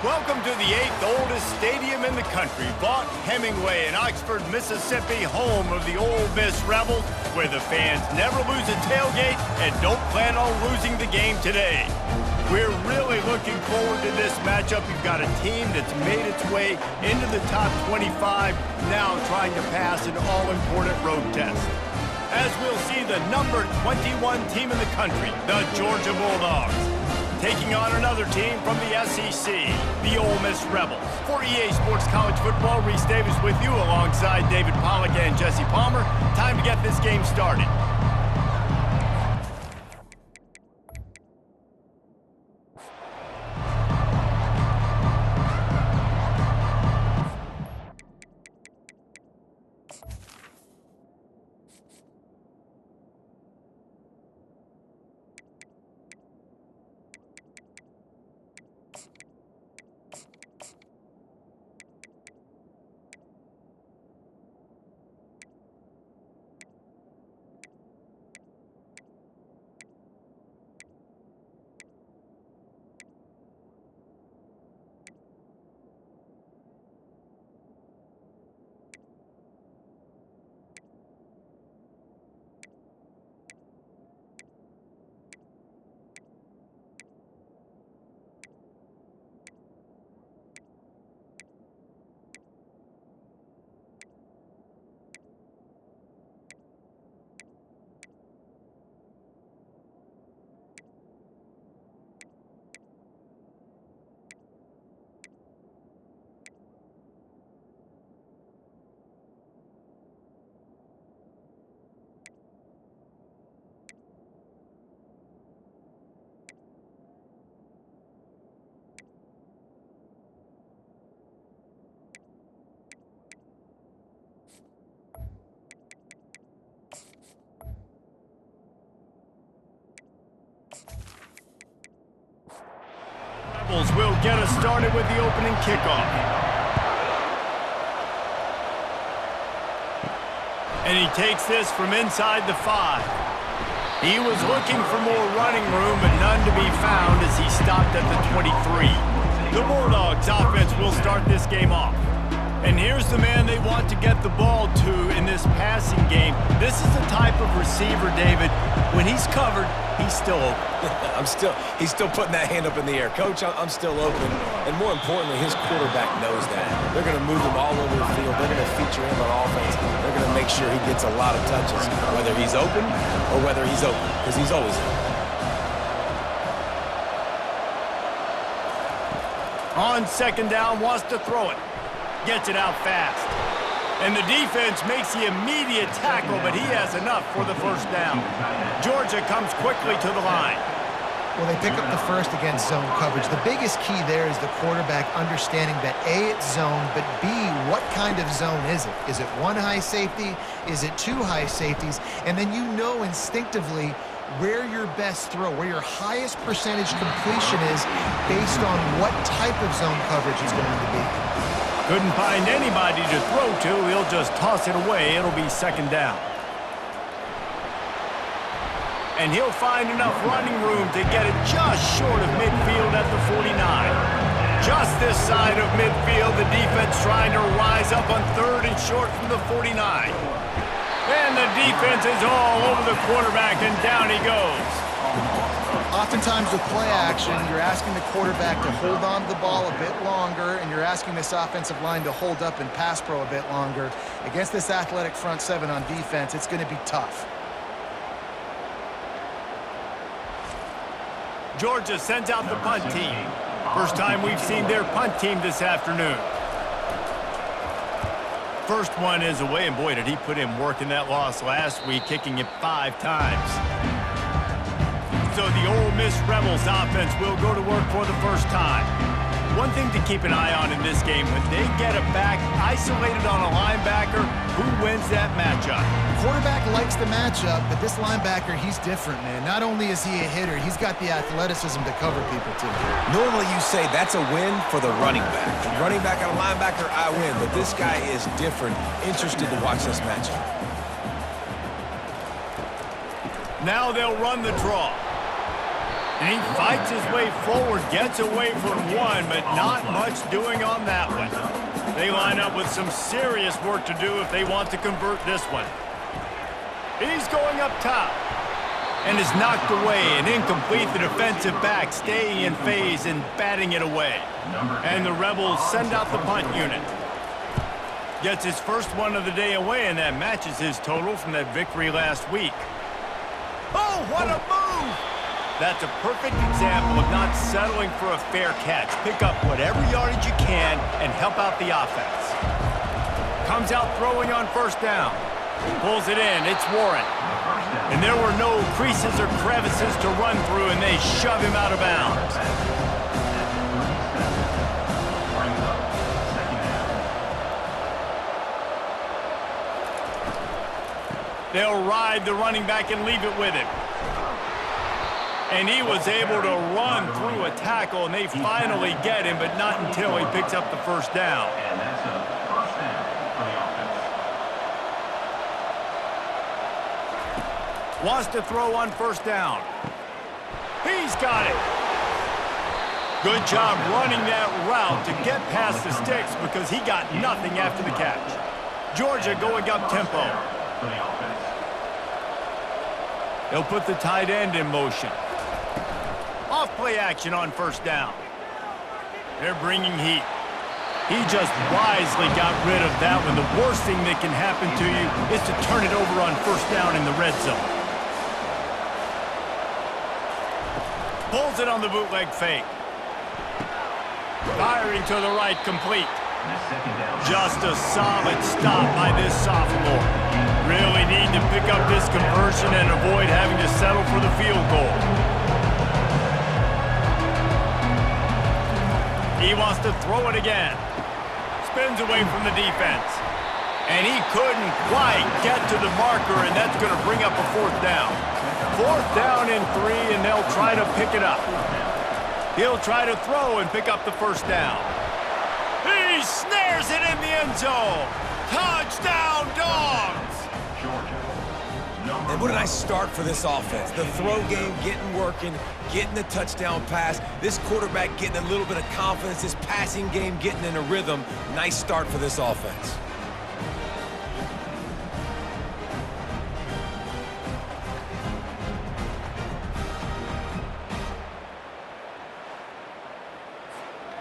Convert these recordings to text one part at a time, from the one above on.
Welcome to the 8th oldest stadium in the country, Vaught Hemingway in Oxford, Mississippi, home of the Ole Miss Rebels, where the fans never lose a tailgate and don't plan on losing the game today. We're really looking forward to this matchup. You've got a team that's made its way into the top 25, now trying to pass an all-important road test. As we'll see the number 21 team in the country, the Georgia Bulldogs, taking on another team from the SEC, the Ole Miss Rebels. For EA Sports College Football, Reese Davis with you alongside David Pollack and Jesse Palmer. Time to get this game started. Will get us started with the opening kickoff. And he takes this from inside the 5. He was looking for more running room, but none to be found as he stopped at the 23. The Bulldogs offense will start this game off. And here's the man they want to get the ball to in this passing game. This is the type of receiver, David, when he's covered, he's still open. He's still putting that hand up in the air. Coach, I'm still open. And more importantly, his quarterback knows that. They're going to move him all over the field. They're going to feature him on offense. They're going to make sure he gets a lot of touches, whether he's open or whether he's open, because he's always open. On second down, wants to throw it. Gets it out fast. And the defense makes the immediate tackle, but he has enough for the first down. Georgia comes quickly to the line. Well, they pick up the first against zone coverage. The biggest key there is the quarterback understanding that A, it's zone, but B, what kind of zone is it? Is it one high safety? Is it two high safeties? And then you know instinctively where your best throw, where your highest percentage completion is based on what type of zone coverage is going to be. Couldn't find anybody to throw to. He'll just toss it away. It'll be second down. And he'll find enough running room to get it just short of midfield at the 49. Just this side of midfield, the defense trying to rise up on third and short from the 49. And the defense is all over the quarterback, and down he goes. Oftentimes with play action, you're asking the quarterback to hold on to the ball a bit longer, and you're asking this offensive line to hold up and pass pro a bit longer. Against this athletic front seven on defense, it's going to be tough. Georgia sends out the punt team. First time we've seen their punt team this afternoon. First one is away, and boy, did he put in work in that loss last week, kicking it 5 times. So the Ole Miss Rebels offense will go to work for the first time. One thing to keep an eye on in this game, when they get a back isolated on a linebacker, who wins that matchup? The quarterback likes the matchup, but this linebacker, he's different, man. Not only is he a hitter, he's got the athleticism to cover people, too. Normally you say that's a win for the running back. The running back and a linebacker, I win. But this guy is different. Interested to watch this matchup. Now they'll run the draw. And he fights his way forward, gets away from one, but not much doing on that one. They line up with some serious work to do if they want to convert this one. He's going up top. And is knocked away and incomplete. The defensive back staying in phase and batting it away. And the Rebels send out the punt unit. Gets his first one of the day away, and that matches his total from that victory last week. Oh, what a move! That's a perfect example of not settling for a fair catch. Pick up whatever yardage you can and help out the offense. Comes out throwing on first down. Pulls it in. It's Warren. And there were no creases or crevices to run through, and they shove him out of bounds. They'll ride the running back and leave it with him. And he was able to run through a tackle, and they finally get him, but not until he picks up the first down. And that's a first down for the offense. Wants to throw on first down. He's got it. Good job running that route to get past the sticks because he got nothing after the catch. Georgia going up tempo. For the offense. They'll put the tight end in motion. Off play action on first down. They're bringing heat. He just wisely got rid of that one. The worst thing that can happen to you is to turn it over on first down in the red zone. Pulls it on the bootleg fake. Firing to the right, complete. Just a solid stop by this sophomore. Really need to pick up this conversion and avoid having to settle for the field goal. He wants to throw it again. Spins away from the defense. And he couldn't quite get to the marker, and that's going to bring up a fourth down. Fourth down and 3, and they'll try to pick it up. He'll try to throw and pick up the first down. He snares it in the end zone. Touchdown, Dogs! And what a nice start for this offense. The throw game getting working, getting the touchdown pass. This quarterback getting a little bit of confidence. This passing game getting in a rhythm. Nice start for this offense.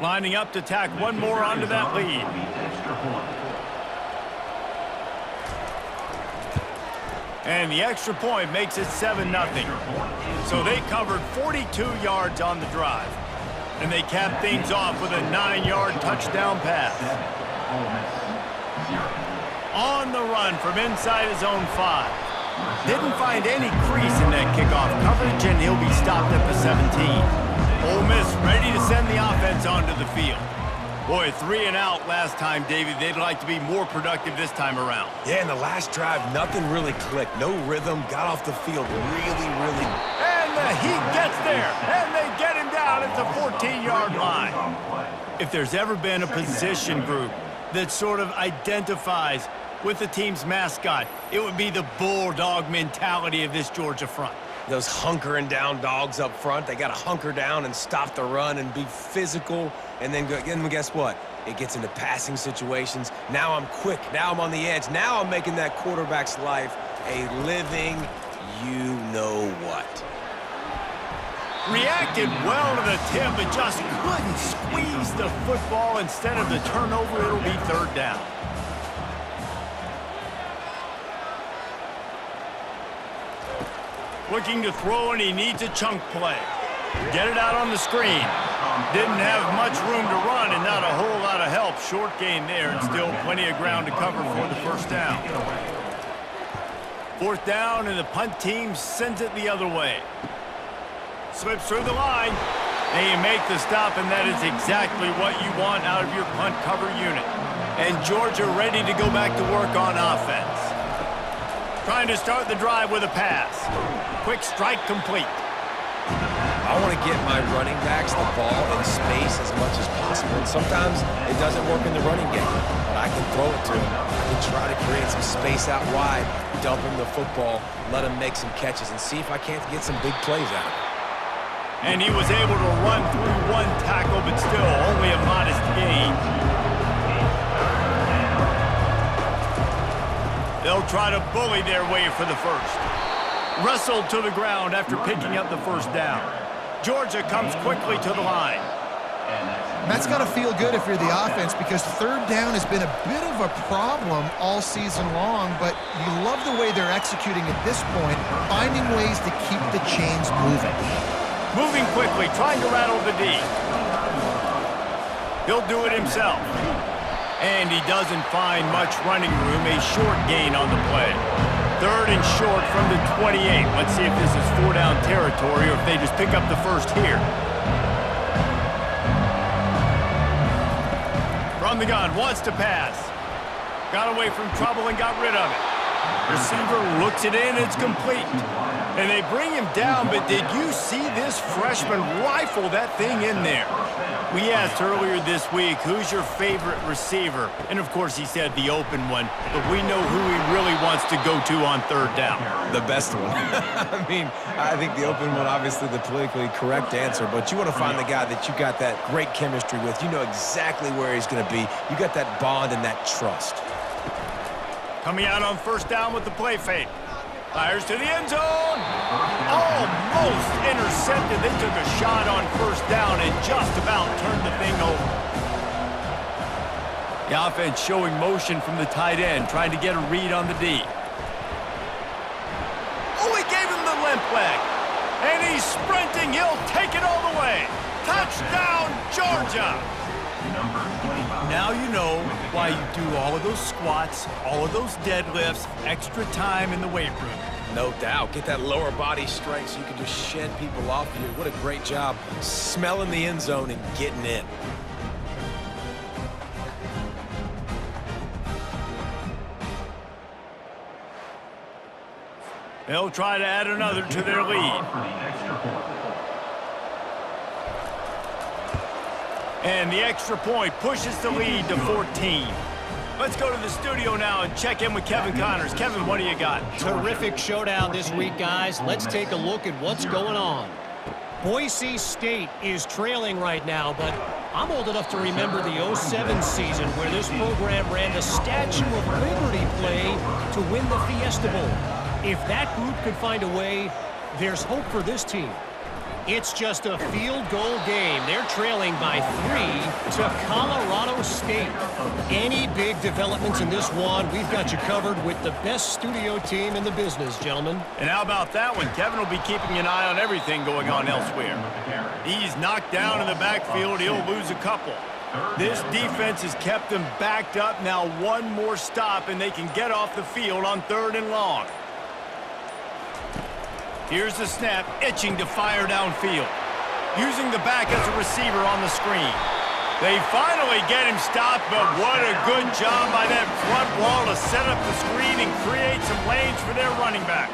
Lining up to tack one more onto that lead. And the extra point makes it 7-0. So they covered 42 yards on the drive. And they capped things off with a 9-yard touchdown pass. On the run from inside his own 5. Didn't find any crease in that kickoff coverage, and he'll be stopped at the 17. Ole Miss ready to send the offense onto the field. Boy, 3 and out last time, David. They'd like to be more productive this time around. Yeah, in the last drive, nothing really clicked. No rhythm, got off the field really. And the heat gets there, and they get him down at the 14-yard line. If there's ever been a position group that sort of identifies with the team's mascot, it would be the bulldog mentality of this Georgia front. Those hunkering down dogs up front, they got to hunker down and stop the run and be physical. And then guess what? It gets into passing situations. Now I'm quick. Now I'm on the edge. Now I'm making that quarterback's life a living you-know-what. Reacted well to the tip, but just couldn't squeeze the football. Instead of the turnover, it'll be third down. Looking to throw, and he needs a chunk play. Get it out on the screen. Didn't have much room to run and not a whole lot of help. Short gain there, and still plenty of ground to cover for the first down. Fourth down, and the punt team sends it the other way. Slips through the line. They make the stop, and that is exactly what you want out of your punt cover unit. And Georgia ready to go back to work on offense. Trying to start the drive with a pass. Quick strike complete. I want to get my running backs the ball in space as much as possible. And sometimes it doesn't work in the running game, but I can throw it to him. I can try to create some space out wide, dump him the football, let him make some catches, and see if I can't get some big plays out of it. And he was able to run through one tackle, but still only a modest gain. They'll try to bully their way for the first. Wrestled to the ground after picking up the first down. Georgia comes quickly to the line. And that's got to feel good if you're the offense, because third down has been a bit of a problem all season long, but you love the way they're executing at this point, finding ways to keep the chains moving. Moving quickly, trying to rattle the D. He'll do it himself. And he doesn't find much running room, a short gain on the play. Third and short from the 28. Let's see if this is 4-down territory or if they just pick up the first here. From the gun, wants to pass. Got away from trouble and got rid of it. Receiver looks it in, it's complete. And they bring him down, but did you see this freshman rifle that thing in there? We asked earlier this week, who's your favorite receiver? And of course he said the open one, but we know who he really wants to go to on third down. The best one. I mean, I think the open one, obviously the politically correct answer, but you want to find the guy that you got that great chemistry with. You know exactly where he's going to be. You got that bond and that trust. Coming out on first down with the play fake. Fires to the end zone. Almost intercepted. They took a shot on first down and just about turned the thing over. The offense showing motion from the tight end, trying to get a read on the D. Oh, he gave him the limp leg. And he's sprinting. He'll take it all the way. Touchdown, Georgia. Now you know why you do all of those squats, all of those deadlifts, extra time in the weight room. No doubt. Get that lower body strength so you can just shed people off you. What a great job smelling the end zone and getting in. They'll try to add another to their lead. And the extra point pushes the lead to 14. Let's go to the studio now and check in with Kevin Connors. Kevin, what do you got? Terrific showdown this week, guys. Let's take a look at what's going on. Boise State is trailing right now, but I'm old enough to remember the 07 season where this program ran the Statue of Liberty play to win the Fiesta Bowl. If that group could find a way, there's hope for this team. It's just a field goal game. They're trailing by 3 to Colorado State. Any big developments in this one, we've got you covered with the best studio team in the business, gentlemen. And how about that one? Kevin will be keeping an eye on everything going on elsewhere. He's knocked down in the backfield. He'll lose a couple. This defense has kept them backed up. Now one more stop, and they can get off the field on third and long. Here's the snap, itching to fire downfield. Using the back as a receiver on the screen. They finally get him stopped, but what a good job by that front wall to set up the screen and create some lanes for their running back.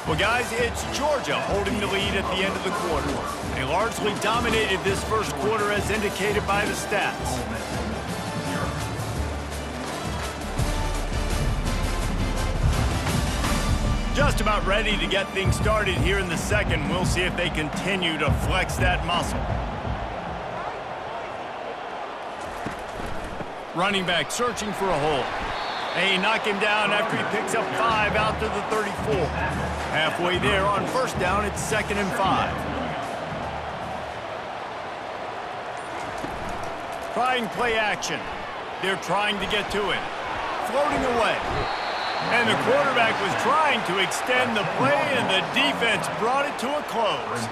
Well, guys, it's Georgia holding the lead at the end of the quarter. They largely dominated this first quarter as indicated by the stats. Just about ready to get things started here in the second. We'll see if they continue to flex that muscle. Running back searching for a hole. They knock him down after he picks up 5 out to the 34. Halfway there on first down, it's 2nd and 5. Trying play action. They're trying to get to it. Floating away. And the quarterback was trying to extend the play, and the defense brought it to a close.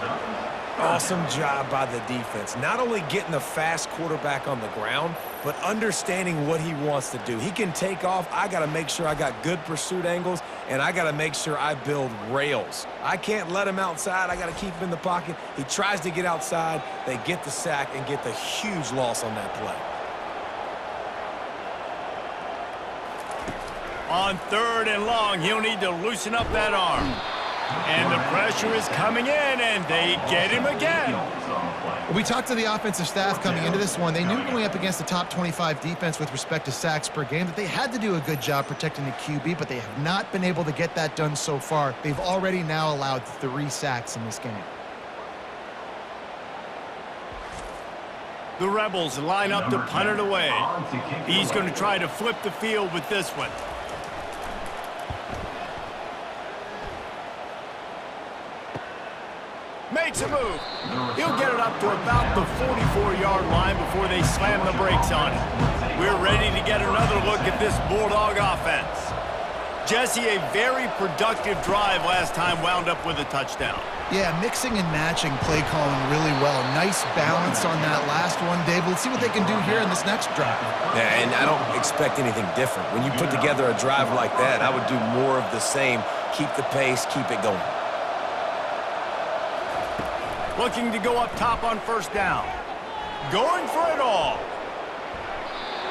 Awesome job by the defense. Not only getting the fast quarterback on the ground, but understanding what he wants to do. He can take off. I got to make sure I got good pursuit angles, and I got to make sure I build rails. I can't let him outside. I got to keep him in the pocket. He tries to get outside. They get the sack and get the huge loss on that play. On third and long, he'll need to loosen up that arm. And the pressure is coming in, and they get him again. We talked to the offensive staff coming into this one. They knew going up against the top 25 defense with respect to sacks per game that they had to do a good job protecting the QB, but they have not been able to get that done so far. They've already now allowed 3 sacks in this game. The Rebels line up to punt it away. He's going to try to flip the field with this one. Makes a move. He'll get it up to about the 44-yard line before they slam the brakes on it. We're ready to get another look at this Bulldog offense. Jesse, a very productive drive last time wound up with a touchdown. Yeah, mixing and matching play calling really well. Nice balance on that last one, Dave. Let's see what they can do here in this next drive. Yeah, and I don't expect anything different. When you put together a drive like that, I would do more of the same. Keep the pace, keep it going. Looking to go up top on first down. Going for it all.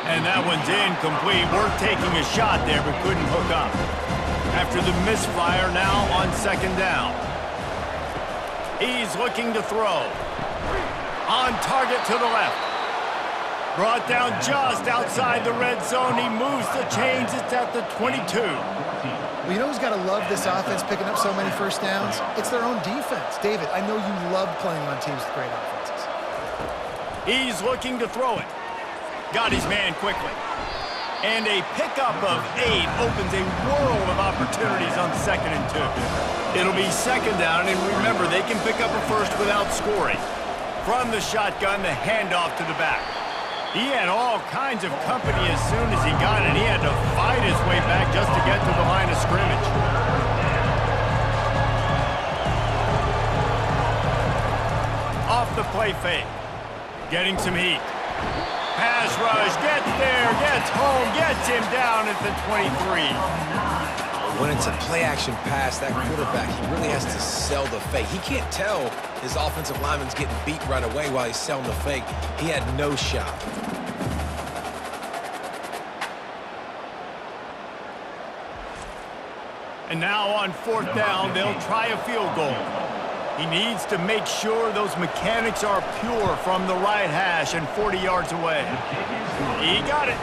And that one's incomplete. Worth taking a shot there, but couldn't hook up. After the misfire, now on second down. He's looking to throw. On target to the left. Brought down just outside the red zone. He moves the chains. It's at the 22. Well, you know who's got to love this offense picking up so many first downs? It's their own defense. David, I know you love playing on teams with great offenses. He's looking to throw it. Got his man quickly. And a pickup of 8 opens a world of opportunities on 2nd and 2. It'll be second down, and remember, they can pick up a first without scoring. From the shotgun, the handoff to the back. He had all kinds of company as soon as he got it. He had to fight his way back just to get to the line of scrimmage. Off the play fake. Getting some heat. Pass rush, gets there, gets home, gets him down at the 23. When it's a play-action pass, that quarterback, he really has to sell the fake. He can't tell his offensive lineman's getting beat right away while he's selling the fake. He had no shot. And now on fourth down, they'll try a field goal. He needs to make sure those mechanics are pure from the right hash and 40 yards away. He got it.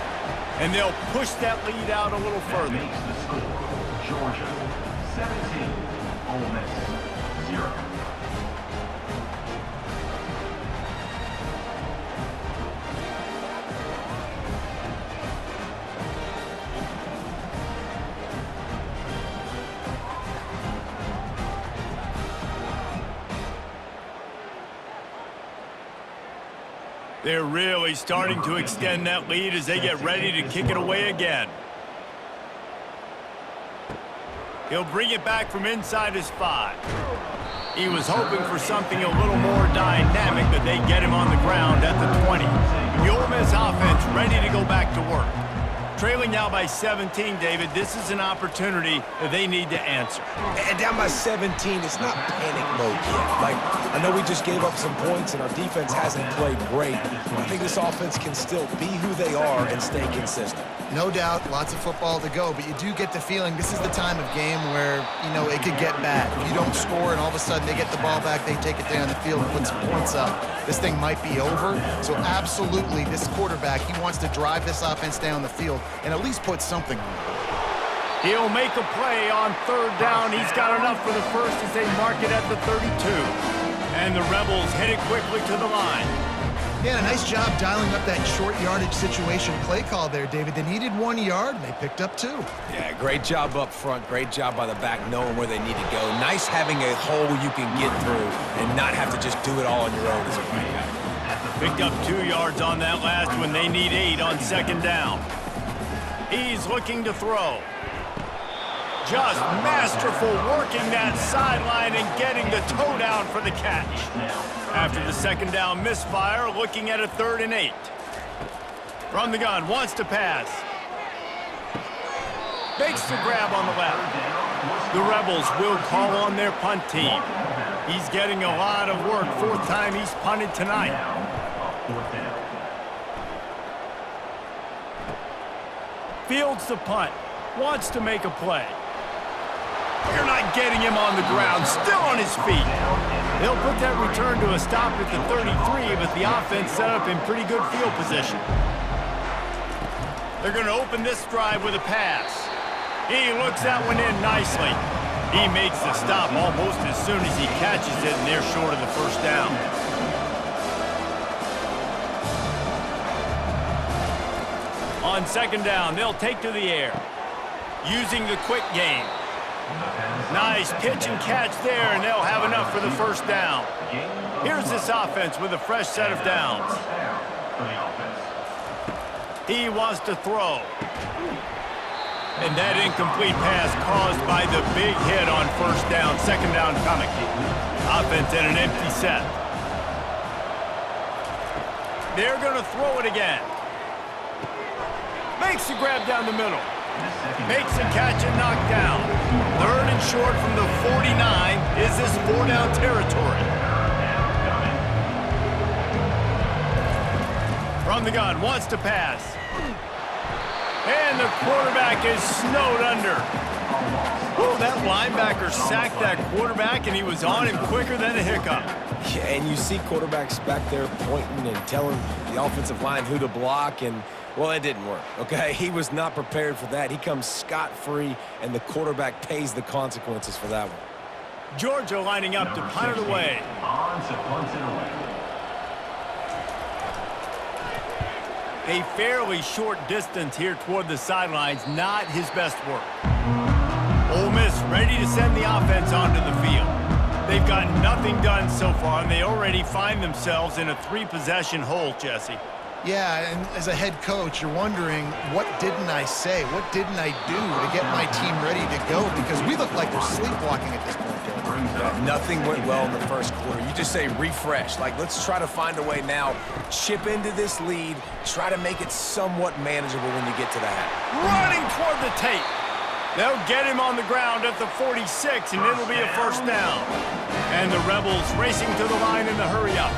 And they'll push that lead out a little further. Georgia 17, Ole Miss 0. They're really starting to extend that lead as they get ready to kick it away again. He'll bring it back from inside his 5. He was hoping for something a little more dynamic, but they get him on the ground at the 20. The Ole Miss offense ready to go back to work. Trailing now by 17, David, this is an opportunity that they need to answer. And down by 17, it's not panic mode yet. Like, I know we just gave up some points and our defense hasn't played great. I think this offense can still be who they are and stay consistent. No doubt, lots of football to go, but you do get the feeling this is the time of game where, you know, it could get bad. If you don't score and all of a sudden they get the ball back, they take it down the field and put some points up, this thing might be over. So absolutely, this quarterback, he wants to drive this offense down the field and at least put something on the board. He'll make a play on third down. He's got enough for the first as they mark it at the 32. And the Rebels hit it quickly to the line. Yeah, nice job dialing up that short yardage situation play call there, David. They needed 1 yard, and they picked up 2. Yeah, great job up front. Great job by the back knowing where they need to go. Nice having a hole you can get through and not have to just do it all on your own as a running back. Picked up 2 yards on that last one. They need 8 on second down. He's looking to throw. Just masterful working that sideline and getting the toe down for the catch. After the second down misfire, looking at a 3rd and 8. From the gun, wants to pass. Makes the grab on the left. The Rebels will call on their punt team. He's getting a lot of work. 4th time he's punted tonight. Fields the punt. Wants to make a play. You're not getting him on the ground, still on his feet. They'll put that return to a stop at the 33, but the offense set up in pretty good field position. They're going to open this drive with a pass. He looks that one in nicely. He makes the stop almost as soon as he catches it, and they're short of the first down. On second down, they'll take to the air. Using the quick game. Nice pitch and catch there, and they'll have enough for the first down. Here's this offense with a fresh set of downs. He wants to throw. And that incomplete pass caused by the big hit on first down. Second down coming. Offense in an empty set. They're going to throw it again. Makes the grab down the middle. Makes the catch and knock down. Third and short from the 49. Is this four-down territory? From the gun, wants to pass. And the quarterback is snowed under. Oh, that linebacker sacked that quarterback, and he was on him quicker than a hiccup. Yeah, and you see quarterbacks back there pointing and telling the offensive line who to block, and, well, it didn't work, okay? He was not prepared for that. He comes scot-free, and the quarterback pays the consequences for that one. Georgia lining up to punt it away. On to punt it away. A fairly short distance here toward the sidelines, not his best work. Ole Miss ready to send the offense onto the field. They've got nothing done so far, and they already find themselves in a three-possession hole, Jesse. Yeah, and as a head coach, you're wondering, what didn't I say? What didn't I do to get my team ready to go? Because we look like we're sleepwalking at this point, David. Yeah, nothing went well in the first quarter. You just say refresh. Like, let's try to find a way now. Chip into this lead. Try to make it somewhat manageable when you get to that. Running toward the tape. They'll get him on the ground at the 46, and it'll be a first down. And the Rebels racing to the line in the hurry-up.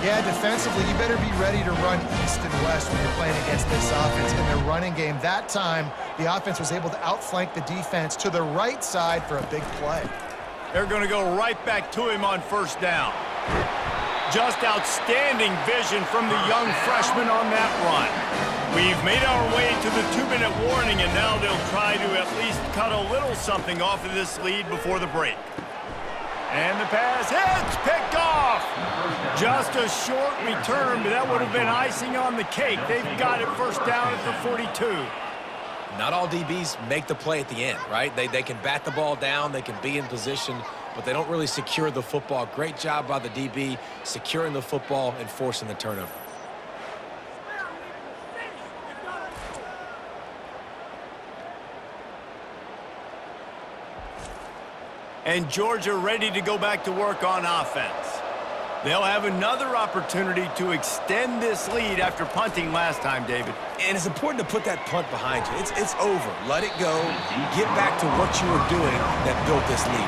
Yeah, defensively, you better be ready to run east and west when you're playing against this offense in their running game. That time, the offense was able to outflank the defense to the right side for a big play. They're going to go right back to him on first down. Just outstanding vision from the young freshman on that run. We've made our way to the 2-minute warning, and now they'll try to at least cut a little something off of this lead before the break. And the pass hits, picked off. Just a short return, but that would have been icing on the cake. They've got it first down at the 42. Not all DBs make the play at the end, right? They can bat the ball down, they can be in position, but they don't really secure the football. Great job by the DB securing the football and forcing the turnover. And Georgia ready to go back to work on offense. They'll have another opportunity to extend this lead after punting last time, David. And it's important to put that punt behind you. It's over. Let it go. Get back to what you were doing that built this lead.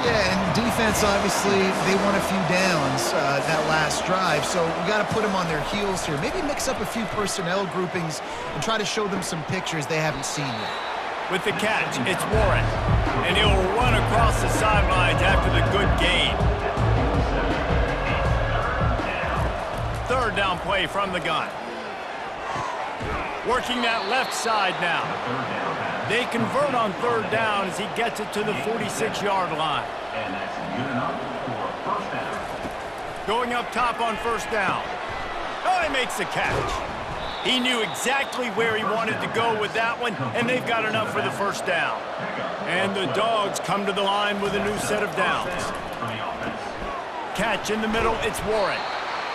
Yeah, and defense, obviously, they won a few downs that last drive, so we got to put them on their heels here. Maybe mix up a few personnel groupings and try to show them some pictures they haven't seen yet. With the catch, it's Warren. And he'll run across the sidelines after the good gain. Third down play from the gun. Working that left side now. They convert on third down as he gets it to the 46-yard line. And that's good enough for a first down. Going up top on first down. Oh, he makes the catch. He knew exactly where he wanted to go with that one, and they've got enough for the first down. And the Dogs come to the line with a new set of downs. Catch in the middle, it's Warren.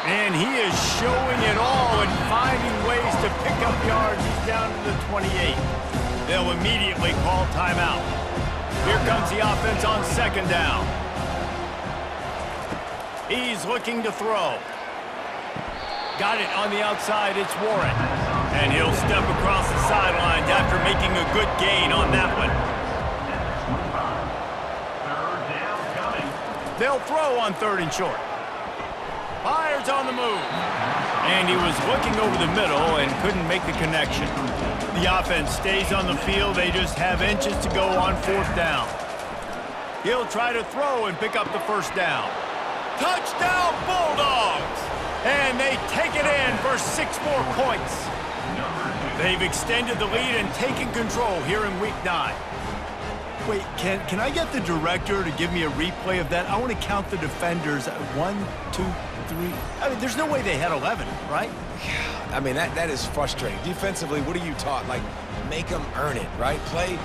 And he is showing it all and finding ways to pick up yards. He's down to the 28. They'll immediately call timeout. Here comes the offense on second down. He's looking to throw. Got it on the outside, it's Warren. And he'll step across the sidelines after making a good gain on that one. They'll throw on third and short. Fires on the move. And he was looking over the middle and couldn't make the connection. The offense stays on the field. They just have inches to go on fourth down. He'll try to throw and pick up the first down. Touchdown, Bulldogs! And they take it in for 6 more points. They've extended the lead and taken control here in Week 9. Wait, can I get the director to give me a replay of that? I want to count the defenders. 1, 2, 3. I mean, there's no way they had 11, right? I mean, that is frustrating. Defensively, what are you taught? Like, make them earn it, right? Play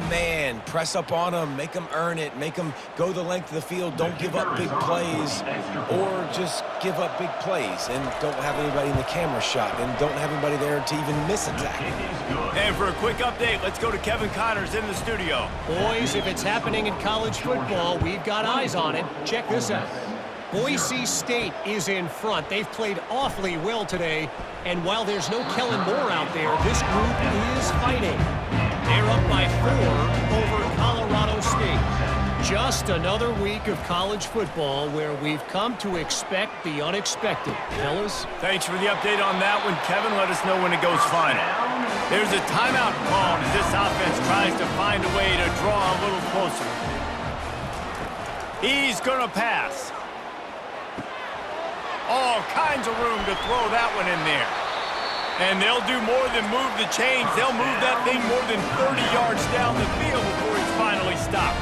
man, press up on them, make them earn it, make them go the length of the field, don't give up big plays, or just give up big plays and don't have anybody in the camera shot and don't have anybody there to even miss a tackle. And for a quick update, let's go to Kevin Connors in the studio. Boys, if it's happening in college football, we've got eyes on it. Check this out. Boise State is in front. They've played awfully well today, and while there's no Kellen Moore out there, this group is fighting. They're up by 4 over Colorado State. Just another week of college football where we've come to expect the unexpected. Fellas? Thanks for the update on that one, Kevin. Let us know when it goes final. There's a timeout called as this offense tries to find a way to draw a little closer. He's going to pass. All kinds of room to throw that one in there. And they'll do more than move the chains. They'll move that thing more than 30 yards down the field before he's finally stopped.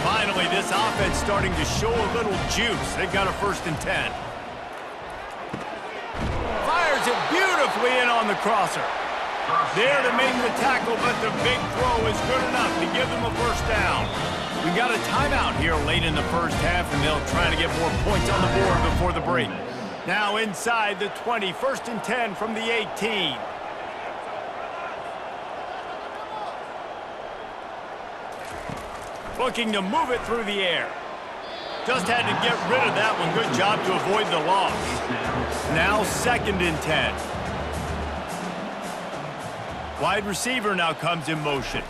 Finally, this offense starting to show a little juice. They've got a 1st and 10. Fires it beautifully in on the crosser. There to make the tackle, but the big throw is good enough to give them a 1st down. We got a timeout here late in the first half, and they'll try to get more points on the board before the break. Now inside the 20, 1st and 10 from the 18. Looking to move it through the air. Just had to get rid of that one. Good job to avoid the loss. Now 2nd and 10. Wide receiver now comes in motion.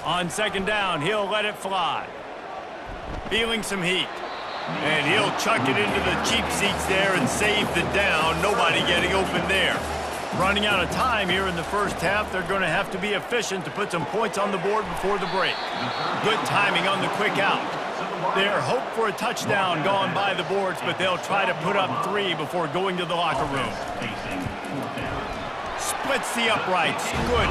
On 2nd down, he'll let it fly. Feeling some heat. And he'll chuck it into the cheap seats there and save the down. Nobody getting open there. Running out of time here in the first half. They're going to have to be efficient to put some points on the board before the break. Good timing on the quick out. Their hope for a touchdown gone by the boards, but they'll try to put up 3 before going to the locker room. Splits the uprights. Good.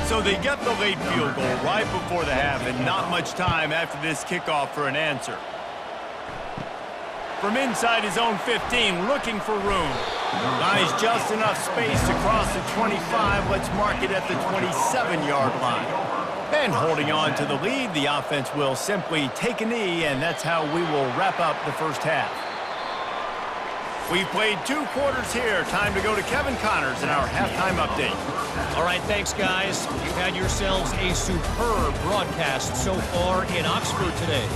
So they get the late field goal right before the half and not much time after this kickoff for an answer. From inside his own 15, looking for room. Nice, just enough space to cross the 25. Let's mark it at the 27-yard line. And holding on to the lead, the offense will simply take a knee, and that's how we will wrap up the first half. We've played 2 quarters here. Time to go to Kevin Connors in our halftime update. All right, thanks, guys. You've had yourselves a superb broadcast so far in Oxford today.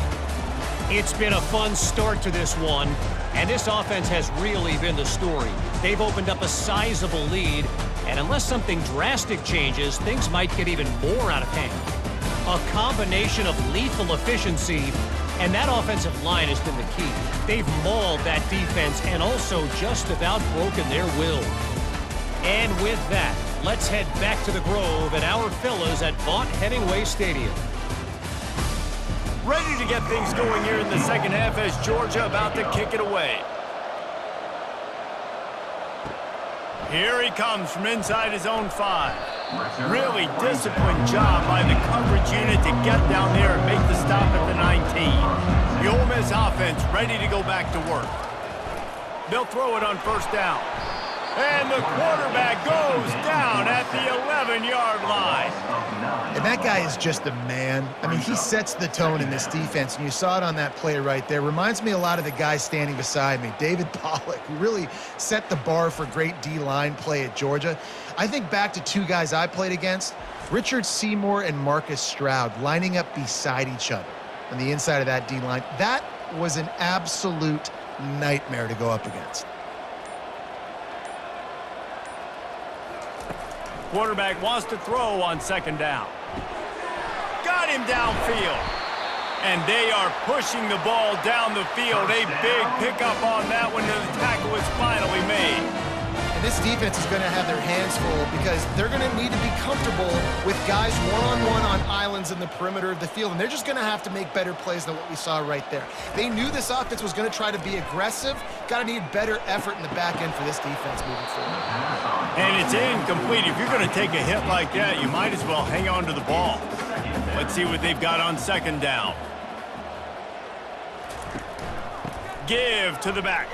It's been a fun start to this one, and this offense has really been the story. They've opened up a sizable lead, and unless something drastic changes, things might get even more out of hand. A combination of lethal efficiency, and that offensive line has been the key. They've mauled that defense and also just about broken their will. And with that, let's head back to the Grove and our fellas at Vaught Hemingway Stadium. Ready to get things going here in the second half as Georgia about to kick it away. Here he comes from inside his own 5. Really disciplined job by the coverage unit to get down there and make the stop at the 19. The Ole Miss offense ready to go back to work. They'll throw it on 1st down. And the quarterback goes down at the 11-yard line. And that guy is just a man. I mean, he sets the tone in this defense, and you saw it on that play right there. Reminds me a lot of the guy standing beside me, David Pollock, who really set the bar for great D-line play at Georgia. I think back to 2 guys I played against, Richard Seymour and Marcus Stroud, lining up beside each other on the inside of that D-line. That was an absolute nightmare to go up against. Quarterback wants to throw on second down. Got him downfield. And they are pushing the ball down the field. A big pickup on that one, and the tackle is finally made. And this defense is going to have their hands full because they're going to need to be comfortable with guys one-on-one on islands in the perimeter of the field, and they're just going to have to make better plays than what we saw right there. They knew this offense was going to try to be aggressive. Got to need better effort in the back end for this defense moving forward. And it's incomplete. If you're going to take a hit like that, you might as well hang on to the ball. Let's see what they've got on second down. Give to the back.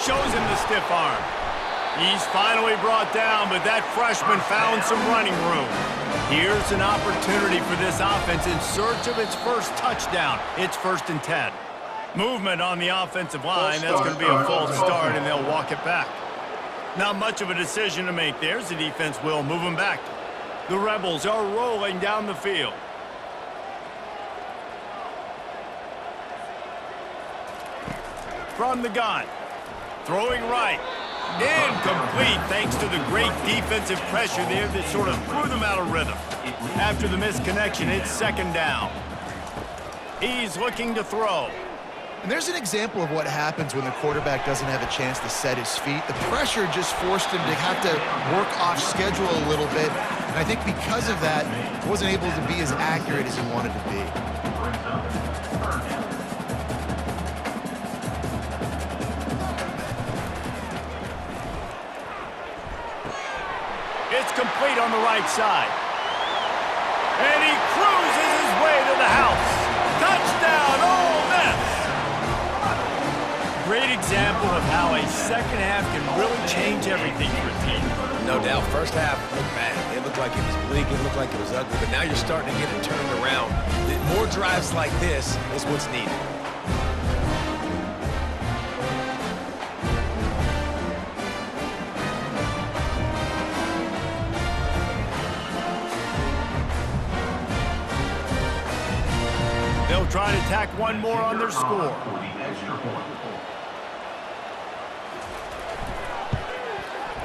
Shows him the stiff arm. He's finally brought down, but that freshman found some running room. Here's an opportunity for this offense in search of its first touchdown. It's 1st and 10. Movement on the offensive line. That's going to be a false start, and they'll walk it back. Not much of a decision to make there. The defense will move them back. The Rebels are rolling down the field. From the gun. Throwing right. Incomplete thanks to the great defensive pressure there that sort of threw them out of rhythm. After the misconnection, it's second down. He's looking to throw. And there's an example of what happens when the quarterback doesn't have a chance to set his feet. The pressure just forced him to have to work off schedule a little bit. And I think because of that, he wasn't able to be as accurate as he wanted to be. It's complete on the right side. And he cruises his way to the house. Touchdown, Ole Miss! Great example of how a second half can really change everything for a team. No doubt. First half looked bad. It looked like it was bleak. It looked like it was ugly. But now you're starting to get it turned around. More drives like this is what's needed. They'll try to tack one more on their score.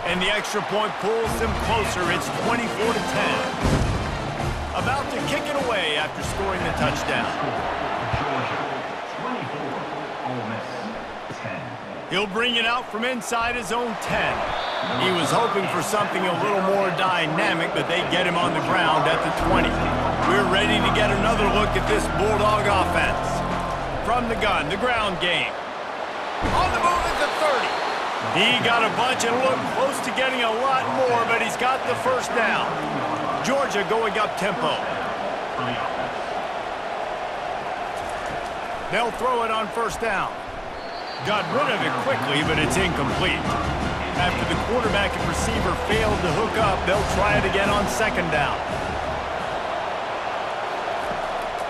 And the extra point pulls them closer. It's 24-10. About to kick it away after scoring the touchdown. He'll bring it out from inside his own 10. He was hoping for something a little more dynamic, but they get him on the ground at the 20. We're ready to get another look at this Bulldog offense. From the gun, the ground game. On the move at the 30. He got a bunch and looked close to getting a lot more, but he's got the first down. Georgia going up tempo. They'll throw it on first down. Got rid of it quickly, but it's incomplete. After the quarterback and receiver failed to hook up, they'll try it again on second down.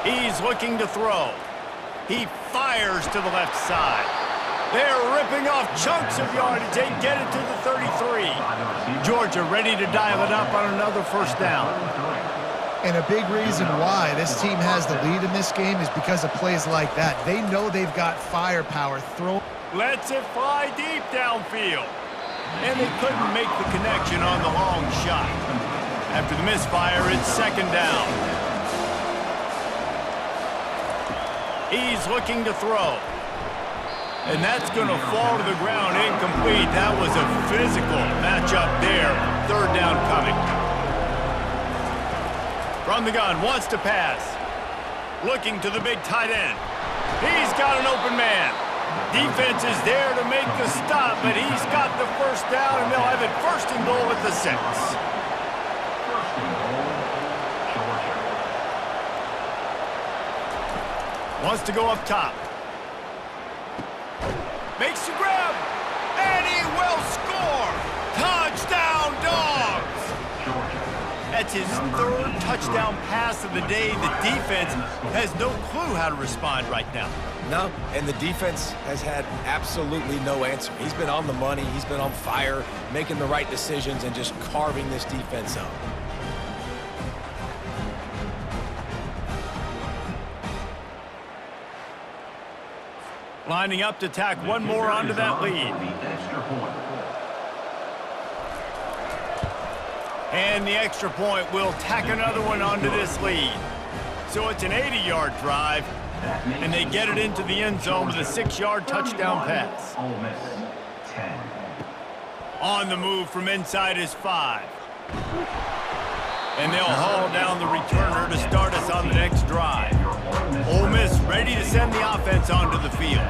He's looking to throw. He fires to the left side. They're ripping off chunks of yardage. They get it to the 33. Georgia ready to dial it up on another first down. And a big reason why this team has the lead in this game is because of plays like that. They know they've got firepower. Lets it fly deep downfield. And they couldn't make the connection on the long shot. After the misfire, it's second down. He's looking to throw. And that's going to fall to the ground incomplete. That was a physical matchup there. Third down coming. From the gun, wants to pass. Looking to the big tight end. He's got an open man. Defense is there to make the stop, but he's got the first down, and they'll have it first and goal at the 6. Wants to go up top. Makes the grab, and he will score! Touchdown, Dogs! That's his third touchdown pass of the day. The defense has no clue how to respond right now. No, and the defense has had absolutely no answer. He's been on the money. He's been on fire, making the right decisions, and just carving this defense up. Lining up to tack one more onto that lead. And the extra point will tack another one onto this lead. So it's an 80-yard drive, and they get it into the end zone with a 6-yard touchdown pass. Ole Miss 10. On the move from inside is 5. And they'll haul down the returner to start us on the next drive. Ole Miss ready to send the offense onto the field.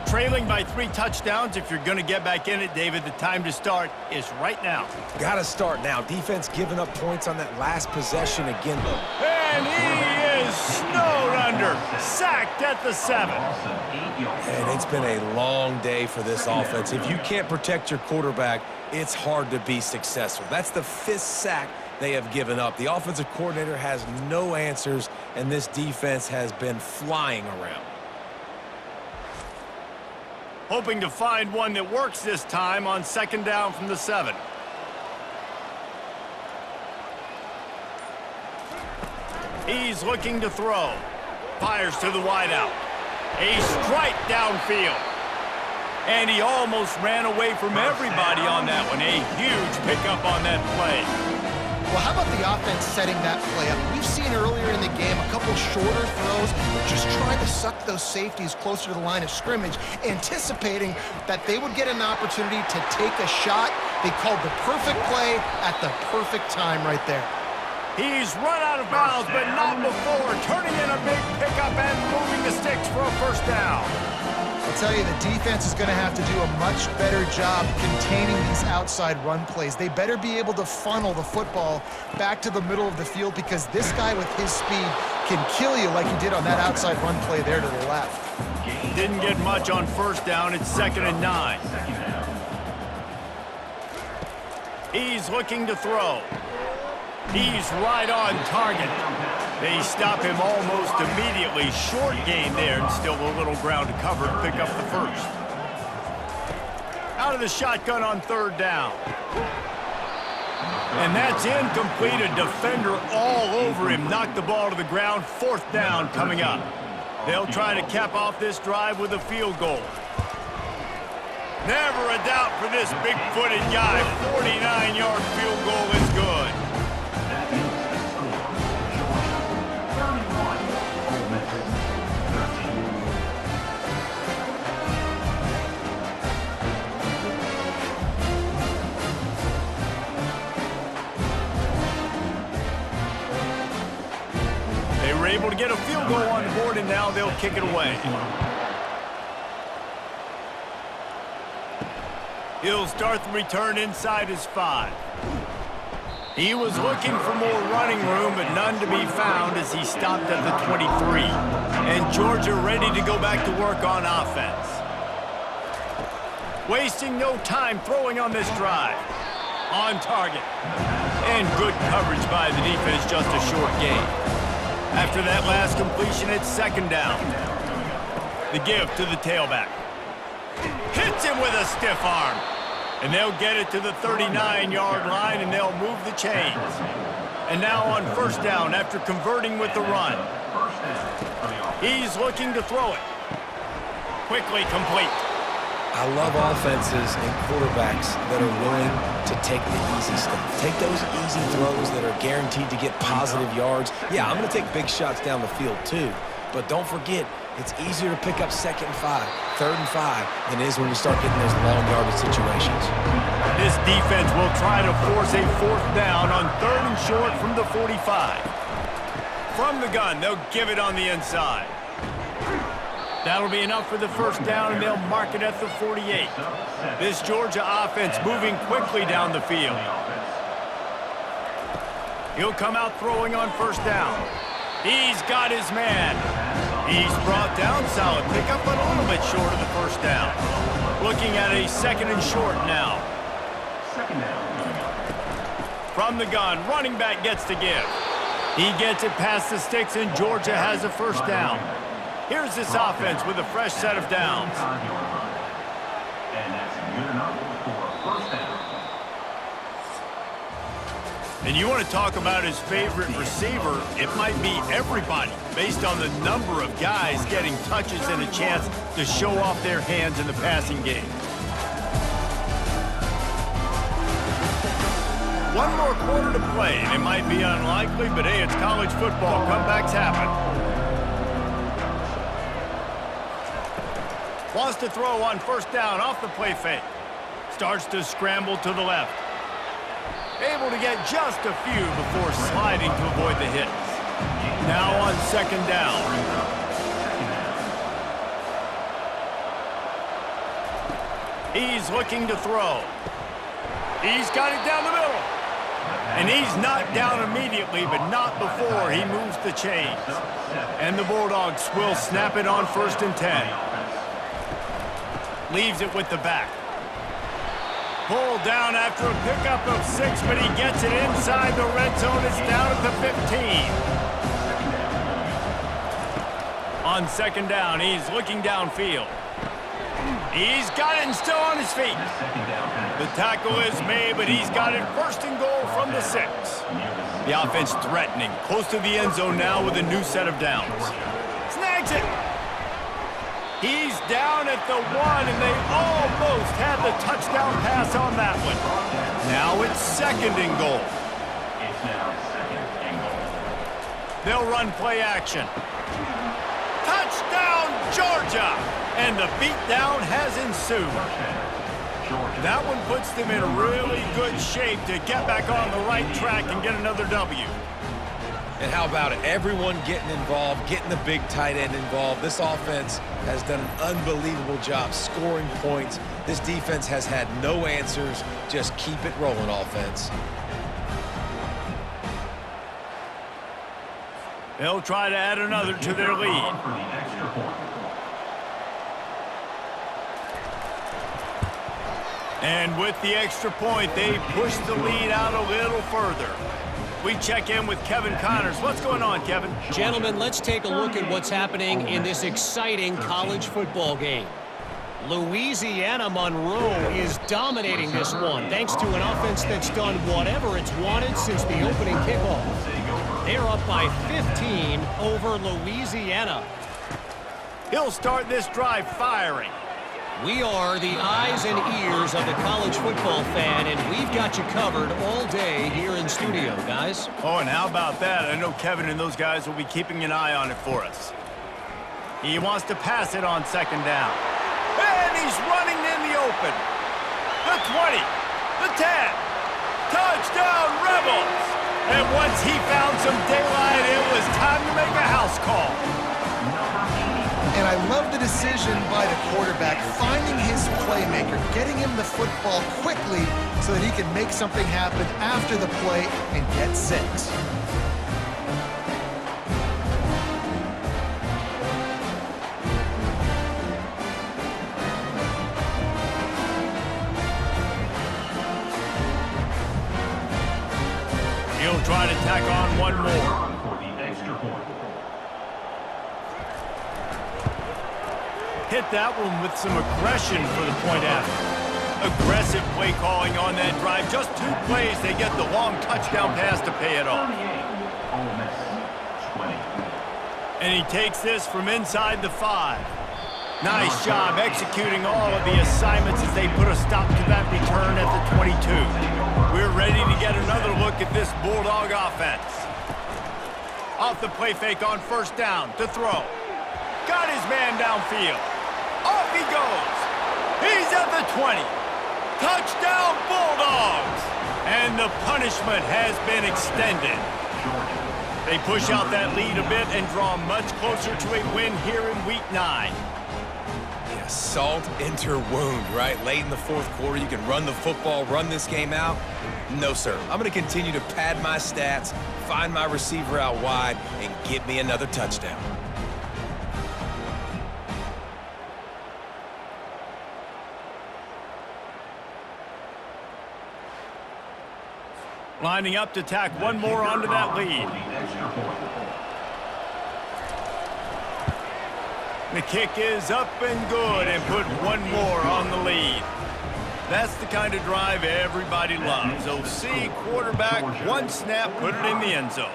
Trailing by 3 touchdowns. If you're going to get back in it, David, the time to start is right now. Got to start now. Defense giving up points on that last possession again. And he is snowed under. Sacked at the 7. And it's been a long day for this offense. If you can't protect your quarterback, it's hard to be successful. That's the 5th sack they have given up. The offensive coordinator has no answers, and this defense has been flying around. Hoping to find one that works this time on 2nd down from the 7. He's looking to throw. Fires to the wideout. A strike downfield. And he almost ran away from everybody on that one. A huge pickup on that play. Well, how about the offense setting that play up? We've seen earlier in the game a couple shorter throws, just trying to suck those safeties closer to the line of scrimmage, anticipating that they would get an opportunity to take a shot. They called the perfect play at the perfect time right there. He's run out of bounds, but not before. Turning in a big pickup and moving the sticks for a 1st down. I'll tell you, the defense is going to have to do a much better job containing these outside run plays. They better be able to funnel the football back to the middle of the field, because this guy with his speed can kill you like he did on that outside run play there to the left. Didn't get much on 1st down. It's 2nd and 9. He's looking to throw. He's right on target. They stop him almost immediately. Short gain there, and still a little ground to cover to pick up the 1st. Out of the shotgun on 3rd down. And that's incomplete. A defender all over him. Knocked the ball to the ground. 4th down coming up. They'll try to cap off this drive with a field goal. Never a doubt for this big-footed guy. 49-yard field goal is good. They were able to get a field goal on the board, and now they'll kick it away. He'll start the return inside his 5. He was looking for more running room, but none to be found as he stopped at the 23. And Georgia ready to go back to work on offense. Wasting no time throwing on this drive. On target. And good coverage by the defense, just a short gain. After that last completion, it's 2nd down. The give to the tailback. Hits him with a stiff arm. And they'll get it to the 39-yard line, and they'll move the chains. And now on 1st down after converting with the run. He's looking to throw it. Quickly complete. I love offenses and quarterbacks that are willing to take the easy stuff. Take those easy throws that are guaranteed to get positive yards. Yeah, I'm going to take big shots down the field too. But don't forget, it's easier to pick up 2nd and 5, 3rd and 5 than it is when you start getting those long yardage situations. This defense will try to force a 4th down on 3rd and short from the 45. From the gun, they'll give it on the inside. That'll be enough for the 1st down, and they'll mark it at the 48. This Georgia offense moving quickly down the field. He'll come out throwing on 1st down. He's got his man. He's brought down, solid pickup, but a little bit short of the 1st down. Looking at a 2nd and short now. 2nd down. From the gun, running back gets to give. He gets it past the sticks, and Georgia has a 1st down. Here's this offense with a fresh set of downs. And that's good enough for a 1st down. And you want to talk about his favorite receiver, it might be everybody, based on the number of guys getting touches and a chance to show off their hands in the passing game. One more quarter to play. And it might be unlikely, but hey, it's college football. Comebacks happen. Wants to throw on first down off the play fake. Starts to scramble to the left. Able to get just a few before sliding to avoid the hits. Now on second down. He's looking to throw. He's got it down the middle. And he's not down immediately, but not before he moves the chains. And the Bulldogs will snap it on 1st and 10. Leaves it with the back. Pulled down after a pickup of 6, but he gets it inside the red zone. It's down at the 15. On second down, he's looking downfield. He's got it and still on his feet. The tackle is made, but he's got it 1st and goal from the 6. The offense threatening, close to the end zone now with a new set of downs. Snags it. He's down at the 1, and they almost had the touchdown pass on that one. Now it's 2nd and goal. It's now 2nd and goal. They'll run play action. Touchdown, Georgia! And the beatdown has ensued. That one puts them in really good shape to get back on the right track and get another W. And how about it? Everyone getting involved, getting the big tight end involved. This offense has done an unbelievable job scoring points. This defense has had no answers. Just keep it rolling, offense. They'll try to add another to their lead. And with the extra point, they push the lead out a little further. We check in with Kevin Connors. What's going on, Kevin? Gentlemen, let's take a look at what's happening in this exciting college football game. Louisiana Monroe is dominating this one, thanks to an offense that's done whatever it's wanted since the opening kickoff. They're up by 15 over Louisiana. He'll start this drive firing. We are the eyes and ears of the college football fan, and we've got you covered all day here in studio, guys. Oh, and how about that? I know Kevin and those guys will be keeping an eye on it for us. He wants to pass it on second down. And he's running in the open. The 20, the 10. Touchdown, Rebels! And once he found some daylight, it was time to make a house call. And I love the decision by the quarterback, finding his playmaker, getting him the football quickly so that he can make something happen after the play and get 6. He'll try to tack on one more. Hit that one with some aggression for the point after. Aggressive play calling on that drive. Just 2 plays, they get the long touchdown pass to pay it off. And he takes this from inside the 5. Nice job executing all of the assignments as they put a stop to that return at the 22. We're ready to get another look at this Bulldog offense. Off the play fake on first down to throw. Got his man downfield. Off he goes. He's at the 20. Touchdown, Bulldogs! And the punishment has been extended. They push out that lead a bit and draw much closer to a win here in Week 9. Yeah, salt enter wound, right? Late in the 4th quarter, you can run the football, run this game out. No, sir. I'm going to continue to pad my stats, find my receiver out wide, and get me another touchdown. Lining up to tack one more onto that lead. The kick is up and good and put one more on the lead. That's the kind of drive everybody loves. OC quarterback, one snap, put it in the end zone.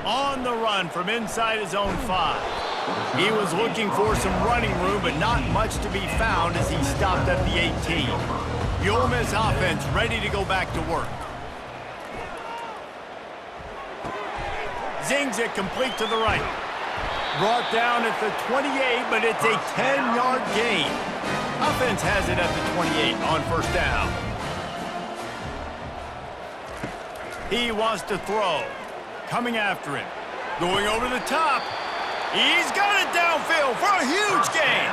On the run from inside his own 5. He was looking for some running room, but not much to be found as he stopped at the 18. The Ole Miss offense ready to go back to work. Zings it complete to the right. Brought down at the 28, but it's a 10-yard gain. Offense has it at the 28 on first down. He wants to throw. Coming after him. Going over the top. He's got it downfield for a huge gain.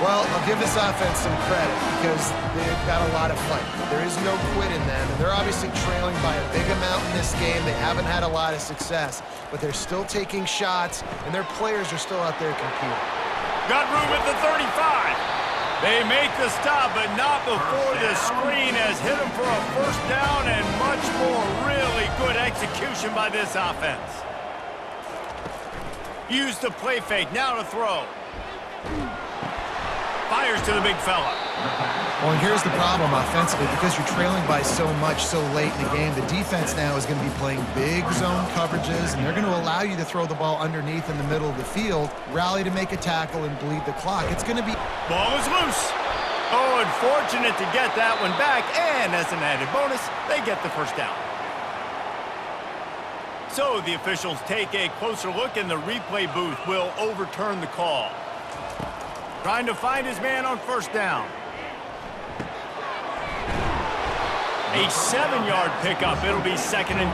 Well, I'll give this offense some credit because they've got a lot of fight. There is no quit in them, and they're obviously trailing by a big amount in this game. They haven't had a lot of success, but they're still taking shots, and their players are still out there competing. Got room at the 35. They make the stop, but not before the screen has hit them for a first down and much more. Really good execution by this offense. Use the play fake, now to throw. Fires to the big fella. Well, and here's the problem offensively. Because you're trailing by so much so late in the game, the defense now is going to be playing big zone coverages, and they're going to allow you to throw the ball underneath in the middle of the field, rally to make a tackle, and bleed the clock. It's going to be... Ball is loose. Oh, unfortunate to get that one back, and as an added bonus, they get the first down. So the officials take a closer look, and the replay booth will overturn the call. Trying to find his man on first down. A 7-yard pickup. It'll be 2nd and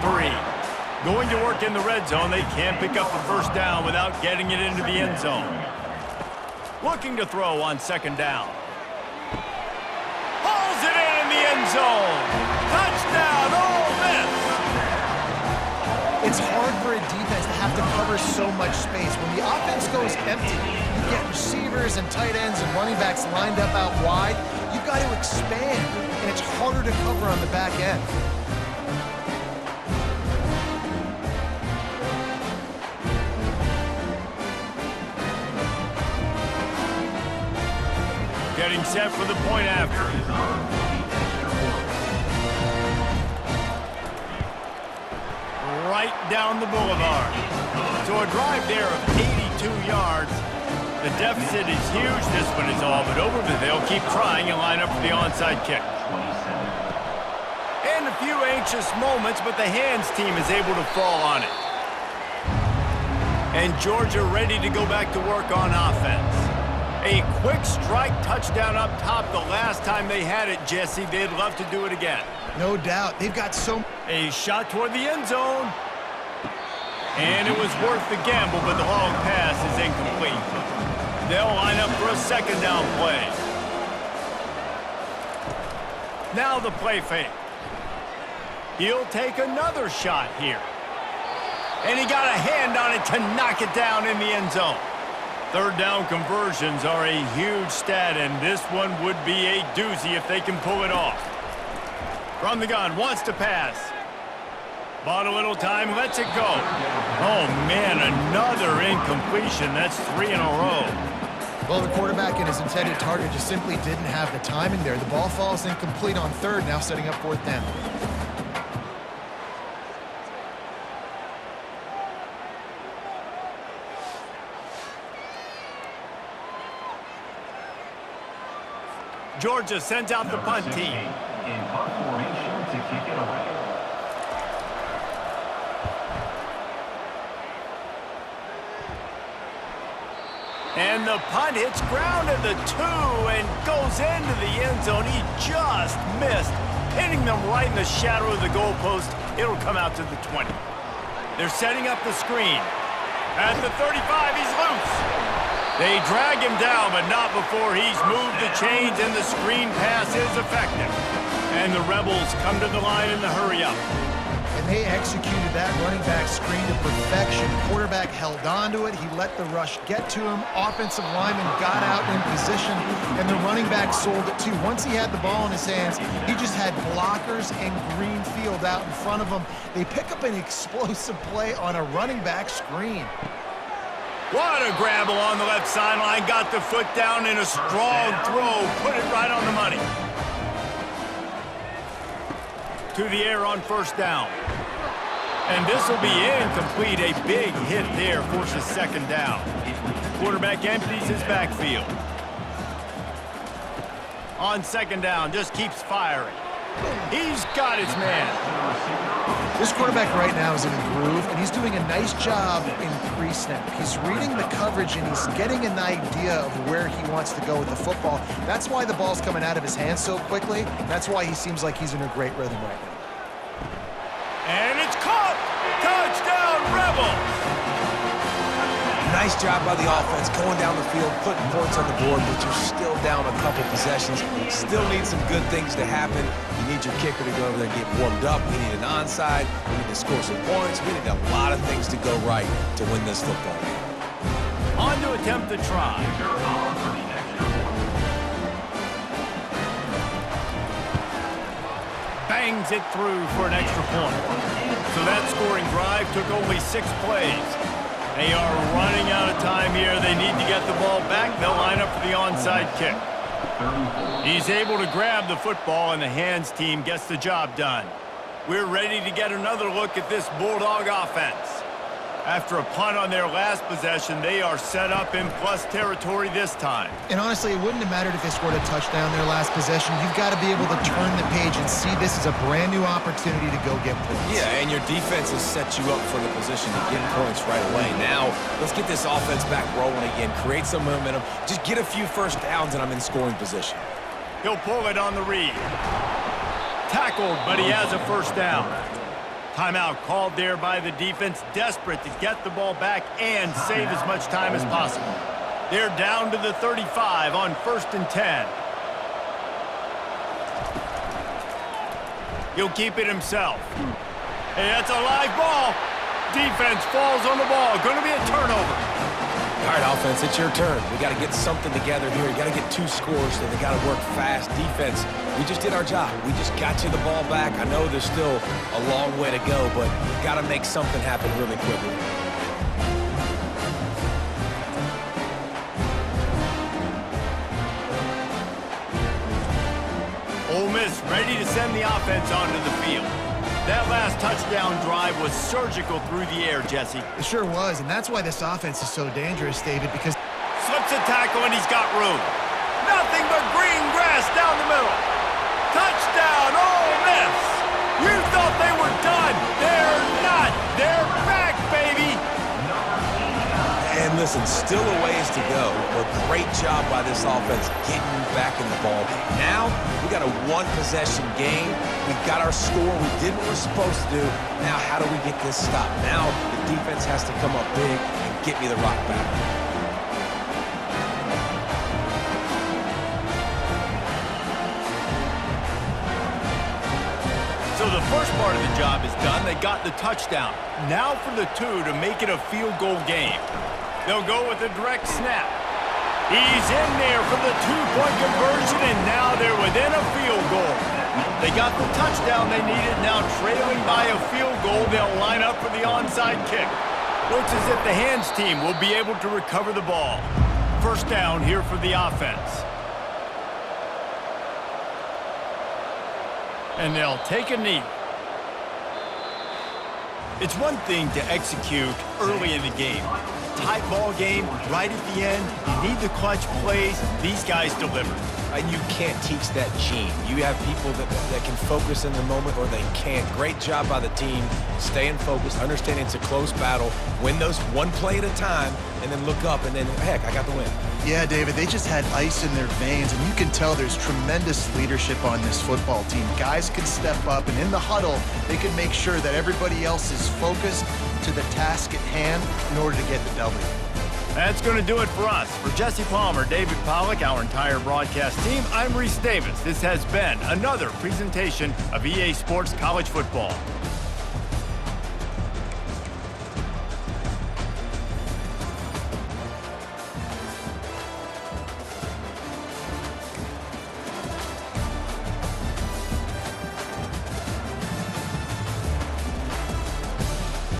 3. Going to work in the red zone. They can't pick up the first down without getting it into the end zone. Looking to throw on 2nd down. Hauls it in the end zone. Touchdown, Ole Miss. It's hard for a defense to have to cover so much space. When the offense goes empty, you get receivers and tight ends and running backs lined up out wide. You've got to expand, and it's harder to cover on the back end. Getting set for the point after. Right down the boulevard. So a drive there of 82 yards. The deficit is huge. This one is all but over, but they'll keep trying and line up for the onside kick. And a few anxious moments, but the hands team is able to fall on it. And Georgia ready to go back to work on offense. A quick strike touchdown up top the last time they had it, Jesse. They'd love to do it again. No doubt. They've got so... A shot toward the end zone. And it was worth the gamble, but the long pass is incomplete. They'll line up for a 2nd down play. Now the play fake. He'll take another shot here. And he got a hand on it to knock it down in the end zone. 3rd down conversions are a huge stat, and this one would be a doozy if they can pull it off. From the gun, wants to pass. Bought a little time, lets it go. Oh, man, another incompletion. That's 3 in a row. Well, the quarterback and his intended target just simply didn't have the timing there. The ball falls incomplete on 3rd, now setting up 4th down. Georgia sends out the punt team. In punt formation to kick it away. And the punt hits ground at the 2 and goes into the end zone. He just missed, hitting them right in the shadow of the goalpost. It'll come out to the 20. They're setting up the screen. At the 35, he's loose. They drag him down, but not before he's moved the chains, and the screen pass is effective. And the Rebels come to the line in the hurry-up. And they executed that running back screen to perfection. Quarterback held on to it. He let the rush get to him. Offensive lineman got out in position, and the running back sold it too. Once he had the ball in his hands, he just had blockers and green field out in front of him. They pick up an explosive play on a running back screen. What a grab along the left sideline. Got the foot down in a strong throw. Put it right on the money. To the air on 1st down. And this will be incomplete. A big hit there forces 2nd down. Quarterback empties his backfield. On 2nd down, just keeps firing. He's got his man. This quarterback right now is in a groove, and he's doing a nice job in pre-snap. He's reading the coverage, and he's getting an idea of where he wants to go with the football. That's why the ball's coming out of his hands so quickly. That's why he seems like he's in a great rhythm right now. And it's caught! Touchdown, Rebels! Nice job by the offense going down the field, putting points on the board, but you're still down a couple possessions. Still need some good things to happen. You need your kicker to go over there and get warmed up. We need an onside. We need to score some points. We need a lot of things to go right to win this football game. On to attempt the try. Bangs it through for an extra point. So that scoring drive took only 6 plays. They are running out of time here. They need to get the ball back. They'll line up for the onside kick. He's able to grab the football, and the hands team gets the job done. We're ready to get another look at this Bulldog offense. After a punt on their last possession, they are set up in plus territory this time. And honestly, it wouldn't have mattered if they scored a touchdown their last possession. You've got to be able to turn the page and see this as a brand new opportunity to go get points. Yeah, and your defense has set you up for the position to get points right away. Now, let's get this offense back rolling again, create some momentum, just get a few first downs, and I'm in scoring position. He'll pull it on the read. Tackled, but he has a first down. Timeout called there by the defense, desperate to get the ball back and save as much time as possible. They're down to the 35 on 1st and 10. He'll keep it himself. Hey, that's a live ball. Defense falls on the ball. Going to be a turnover. All right, offense, it's your turn. We got to get something together here. You got to get 2 scores, so they got to work fast. Defense, we just did our job. We just got you the ball back. I know there's still a long way to go, but got to make something happen really quickly. Ole Miss ready to send the offense onto the field. That last touchdown drive was surgical through the air, Jesse. It sure was, and that's why this offense is so dangerous, David, because Slips a tackle, and he's got room. Nothing but green grass down the middle. Touchdown, Ole Miss! You thought they were done. They're not. They're back, baby! And listen, still a ways to go, but great job by this offense getting back in the ball game. Now, we got a 1-possession game. We got our score. We did what we're supposed to do. Now, how do we get this stopped? Now, the defense has to come up big and get me the rock back. So the first part of the job is done. They got the touchdown. Now for the 2 to make it a field goal game. They'll go with a direct snap. He's in there for the 2-point conversion, and now they're within a field goal. They got the touchdown they needed. Now trailing by a field goal, they'll line up for the onside kick. Looks as if the hands team will be able to recover the ball. First down here for the offense. And they'll take a knee. It's one thing to execute early in the game. Tight ball game, right at the end. You need the clutch plays. These guys deliver. And you can't teach that gene. You have people that can focus in the moment or they can't. Great job by the team, staying focused, understanding it's a close battle, win those 1 play at a time, and then look up, and then, heck, I got the win. Yeah, David, they just had ice in their veins, and you can tell there's tremendous leadership on this football team. Guys can step up, and in the huddle, they can make sure that everybody else is focused to the task at hand in order to get the W. That's going to do it for us. For Jesse Palmer, David Pollack, our entire broadcast team, I'm Reese Davis. This has been another presentation of EA Sports College Football.